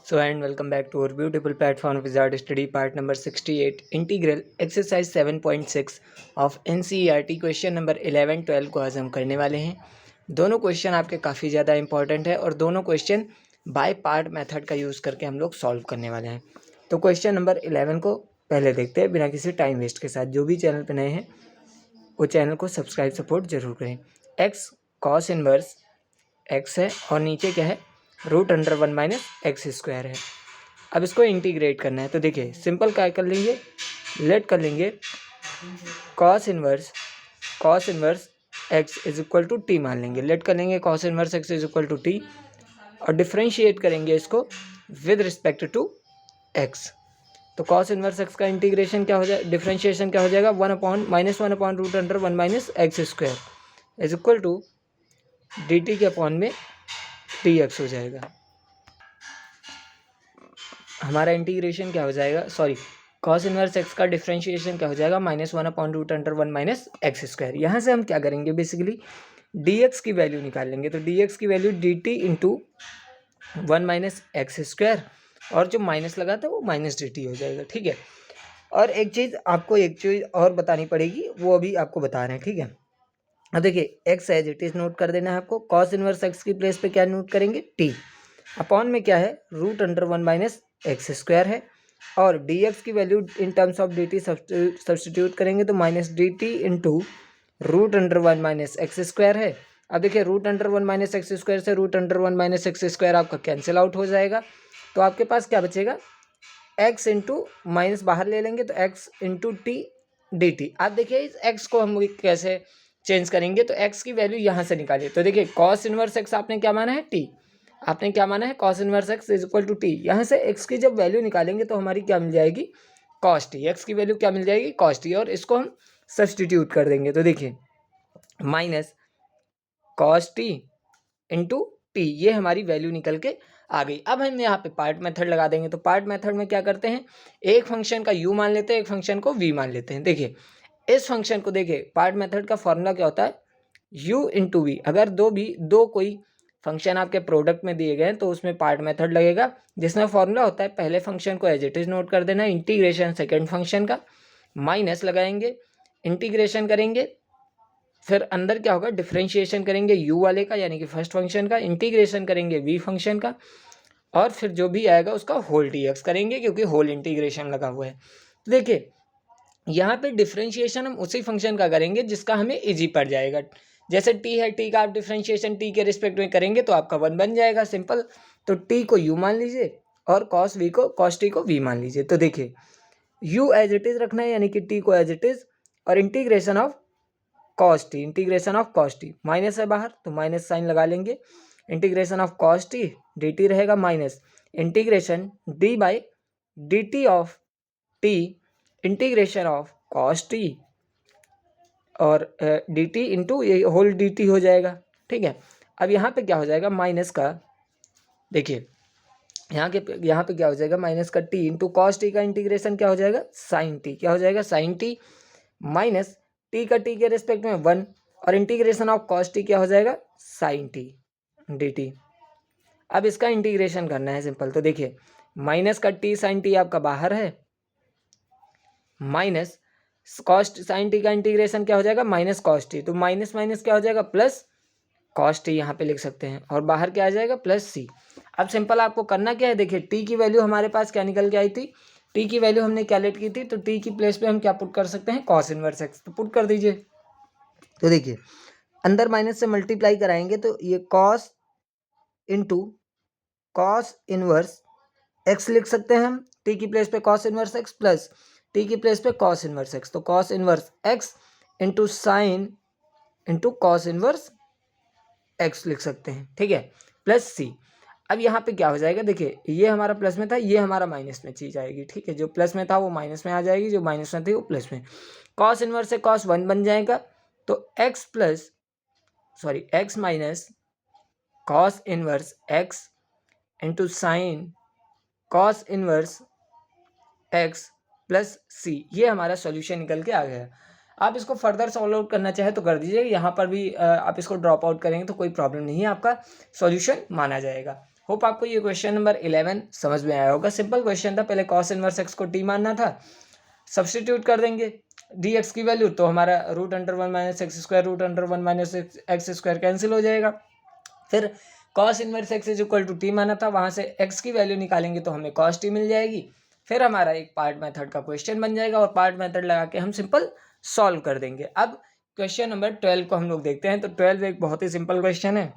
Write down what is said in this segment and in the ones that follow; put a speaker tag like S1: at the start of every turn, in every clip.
S1: So and welcome back to our beautiful platform Wizard Study part number 68 integral exercise 7.6 of NCERT question number 11 12 को आज हम करने वाले हैं। दोनों क्वेश्चन आपके काफ़ी ज़्यादा इंपॉर्टेंट है और दोनों क्वेश्चन बाय पार्ट मेथड का यूज़ करके हम लोग सॉल्व करने वाले हैं। तो क्वेश्चन नंबर 11 को पहले देखते हैं बिना किसी टाइम वेस्ट के साथ। जो भी चैनल पर नए हैं वो चैनल को सब्सक्राइब सपोर्ट जरूर करें। एक्स कॉस इनवर्स एक्स है और नीचे क्या है √1 माइनस एक्स स्क्वायर है। अब इसको इंटीग्रेट करना है तो देखिए सिंपल क्या कर लेंगे, लेट कर लेंगे cos inverse x is equal to t मान लेंगे। लेट कर लेंगे cos inverse x is equal to t और डिफ्रेंशिएट करेंगे इसको विद रिस्पेक्ट टू एक्स। तो कॉस इनवर्स एक्स का इंटीग्रेशन क्या हो जाए, डिफ्रेंशिएशन क्या हो जाएगा, 1/(1/√1 minus x square is equal to d t के अपॉन में डी एक्स हो जाएगा। हमारा इंटीग्रेशन क्या हो जाएगा, सॉरी कॉस इनवर्स एक्स का डिफ्रेंशिएशन क्या हो जाएगा, -1/√1 माइनस एक्स स्क्वायर। यहाँ से हम क्या करेंगे, बेसिकली डी एक्स की वैल्यू निकाल लेंगे। तो डी एक्स की value D T into 1 minus x square और जो माइनस लगा था वो माइनस डी टी हो जाएगा। ठीक है, और एक चीज़ और बतानी पड़ेगी, वो अभी आपको बता रहे हैं। ठीक है, अब देखिए x as it is note कर देना है आपको। कॉस इनवर्स एक्स की प्लेस पे क्या नोट करेंगे, टी अपॉन में क्या है √1 माइनस एक्स स्क्वायर है और डी एक्स की value in terms of D T substitute करेंगे तो minus D T into √1 minus x square है। अब देखिए √1 माइनस एक्स स्क्वायर से √1 माइनस एक्स स्क्वायर आपका कैंसिल आउट हो जाएगा। तो आपके पास क्या बचेगा, एक्स इंटू माइनस बाहर ले लेंगे तो x into T D T. आप देखिए इस एक्स को हम कैसे चेंज करेंगे, तो x की वैल्यू यहाँ से निकालिए। तो देखिए कॉस इनवर्स x आपने क्या माना है, t आपने क्या माना है, cos inverse x is equal to t. यहाँ से x की जब वैल्यू निकालेंगे तो हमारी क्या मिल जाएगी, कॉस टी। x की वैल्यू क्या मिल जाएगी, कॉस टी, और इसको हम सब्सटीट्यूट कर देंगे। तो देखिए minus cos T into T, ये हमारी वैल्यू निकल के आ गई। अब हम यहाँ पे पार्ट मेथड लगा देंगे। तो पार्ट मेथड में क्या करते हैं, एक फंक्शन का u मान लेते हैं, एक फंक्शन को v मान लेते हैं। देखिए इस फंक्शन को देखिए, पार्ट मेथड का फॉर्मूला क्या होता है, u इंटू वी। अगर दो कोई फंक्शन आपके प्रोडक्ट में दिए गए हैं तो उसमें पार्ट मेथड लगेगा, जिसमें फॉर्मूला होता है पहले फंक्शन को एज इट इज नोट कर देना, इंटीग्रेशन सेकंड फंक्शन का, माइनस लगाएंगे, इंटीग्रेशन करेंगे, फिर अंदर क्या होगा डिफ्रेंशिएशन करेंगे u वाले का यानी कि फर्स्ट फंक्शन का, इंटीग्रेशन करेंगे v फंक्शन का, और फिर जो भी आएगा उसका होल dx करेंगे क्योंकि होल इंटीग्रेशन लगा हुआ है। तो देखिए यहाँ पे डिफ्रेंशिएशन हम उसी फंक्शन का करेंगे जिसका हमें इजी पड़ जाएगा। जैसे t है, t का आप डिफ्रेंशिएशन t के रिस्पेक्ट में करेंगे तो आपका 1 बन जाएगा, सिंपल। तो t को u मान लीजिए और cos t को v मान लीजिए। तो देखिए u एज इट इज रखना है यानी कि t को एज इट इज, और integration of cos t, minus है बाहर तो माइनस साइन लगा लेंगे, integration of cos t dt रहेगा minus integration d by D T of t integration of cos t और डी टी इंटू ये होल डी टी हो जाएगा। ठीक है, अब यहाँ पे क्या हो जाएगा, माइनस का, देखिए यहाँ पे क्या हो जाएगा, माइनस का t इंटू कॉस टी का इंटीग्रेशन क्या हो जाएगा, साइन टी, क्या हो जाएगा साइन टी, माइनस t का t के रिस्पेक्ट में 1 और इंटीग्रेशन ऑफ कॉस टी क्या हो जाएगा, साइन टी डी टी। अब इसका इंटीग्रेशन करना है सिंपल। तो देखिए माइनस का t साइन टी आपका बाहर है, माइनस कॉस साइन टी का इंटीग्रेशन क्या हो जाएगा, माइनस कॉस टी, तो माइनस माइनस क्या हो जाएगा प्लस कॉस टी, यहाँ पे लिख सकते हैं, और बाहर क्या आ जाएगा प्लस सी। अब सिंपल आपको करना क्या है, देखिए टी की वैल्यू हमारे पास क्या निकल के आई थी, टी की वैल्यू हमने क्या लेट की थी, तो टी की प्लेस पे हम क्या पुट कर सकते हैं, कॉस इनवर्स एक्स, तो पुट कर दीजिए। तो देखिए अंदर माइनस से मल्टीप्लाई कराएंगे तो ये cos into cos inverse x लिख सकते हैं हम, टी की प्लेस पे cos inverse x plus T की प्लेस पे कॉस इनवर्स एक्स, तो cos inverse x into sine into cos inverse x लिख सकते हैं। ठीक है, प्लस सी। अब यहाँ पे क्या हो जाएगा, देखिए ये हमारा प्लस में था, ये हमारा माइनस में चीज आएगी। ठीक है, जो प्लस में था वो माइनस में आ जाएगी, जो माइनस में थी वो प्लस में। कॉस इनवर्स से कॉस 1 बन जाएगा, तो x minus cos inverse x into sine cos inverse x plus c, ये हमारा सॉल्यूशन निकल के आ गया। आप इसको फर्दर सॉल्व आउट करना चाहे तो कर दीजिए, यहाँ पर भी आप इसको ड्रॉप आउट करेंगे तो कोई प्रॉब्लम नहीं है, आपका सॉल्यूशन माना जाएगा। होप आपको ये क्वेश्चन नंबर 11 समझ में आया होगा। सिंपल क्वेश्चन था, पहले कॉस इनवर्स एक्स को टी मानना था, सब्सटीट्यूट कर देंगे डी एक्स की वैल्यू, तो हमारा root under 1 minus x square root under 1 minus x square cancel हो जाएगा। फिर cos inverse x is equal to t माना था, वहाँ से एक्स की वैल्यू निकालेंगे तो हमें कॉस टी मिल जाएगी। फिर हमारा एक पार्ट मेथड का क्वेश्चन बन जाएगा और पार्ट मेथड लगा के हम सिंपल सॉल्व कर देंगे। अब क्वेश्चन नंबर 12 को हम लोग देखते हैं। तो 12 एक बहुत ही सिंपल क्वेश्चन है,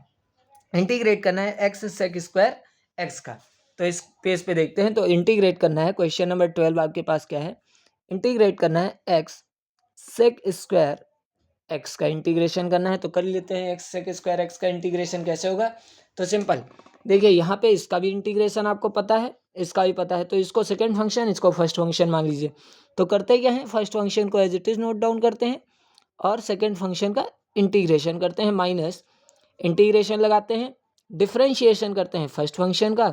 S1: इंटीग्रेट करना है एक्स सेक स्क्वायर एक्स का। तो इस पेज पे देखते हैं। तो इंटीग्रेट करना है, क्वेश्चन नंबर 12 आपके पास क्या है, इंटीग्रेट करना है एक्स सेक स्क्वायर एक्स का इंटीग्रेशन करना है। तो कर लेते हैं। एक्स सेक स्क्वायर एक्स का इंटीग्रेशन कैसे होगा, तो सिंपल देखिए, यहाँ पे इसका भी इंटीग्रेशन आपको पता है, इसका भी पता है, तो इसको सेकंड फंक्शन, इसको फर्स्ट फंक्शन मान लीजिए। तो करते क्या है, फर्स्ट फंक्शन को as it is note down करते हैं और सेकंड फंक्शन का इंटीग्रेशन करते हैं, माइनस इंटीग्रेशन लगाते हैं, डिफरेंशिएशन करते हैं फर्स्ट फंक्शन का,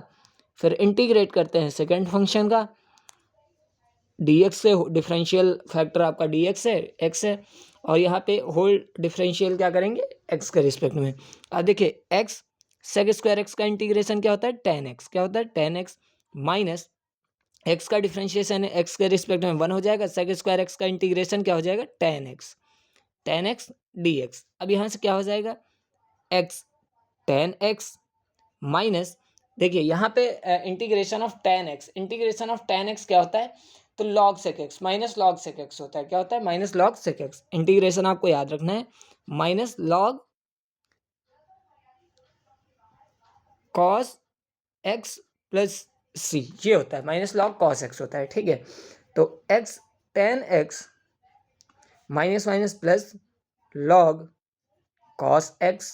S1: फिर इंटीग्रेट करते हैं सेकंड फंक्शन का। dx से डिफरेंशियल फैक्टर आपका dx है, x है, और यहाँ पे होल डिफरेंशियल क्या करेंगे, x के रिस्पेक्ट में। अब देखिए x सेक स्क्वायर एक्स का इंटीग्रेशन क्या होता है, tan x, क्या होता है tan x, माइनस x का डिफरेंशिएशन है x के रिस्पेक्ट में 1 हो जाएगा, सेक स्क्वायर एक्स का इंटीग्रेशन क्या हो जाएगा tan x dx। अब यहाँ से क्या हो जाएगा, x tan x माइनस, देखिए यहाँ पे integration of tan x, integration of tan x क्या होता है, तो log sec x minus log sec x होता है, क्या होता है, minus log sec x। Integration आपको याद रखना है, minus log cos x plus c, ये होता है, माइनस log cos x होता है, ठीक है। तो x tan x minus minus plus log cos x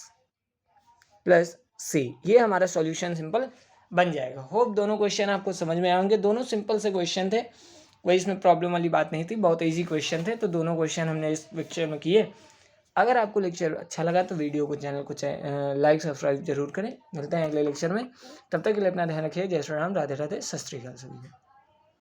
S1: plus c, ये हमारा सॉल्यूशन सिंपल बन जाएगा। होप दोनों क्वेश्चन आपको समझ में आएंगे। दोनों सिंपल से क्वेश्चन थे, कोई इसमें प्रॉब्लम वाली बात नहीं थी, बहुत इजी क्वेश्चन थे। तो दोनों क्वेश्चन हमने इस लेक्चर में किए। अगर आपको लेक्चर अच्छा लगा तो वीडियो को, चैनल को लाइक सब्सक्राइब जरूर करें। मिलते हैं अगले लेक्चर में, तब तक के लिए अपना ध्यान रखिए। जय श्री राम, राधे राधे, सत श्री अकाल सभी को।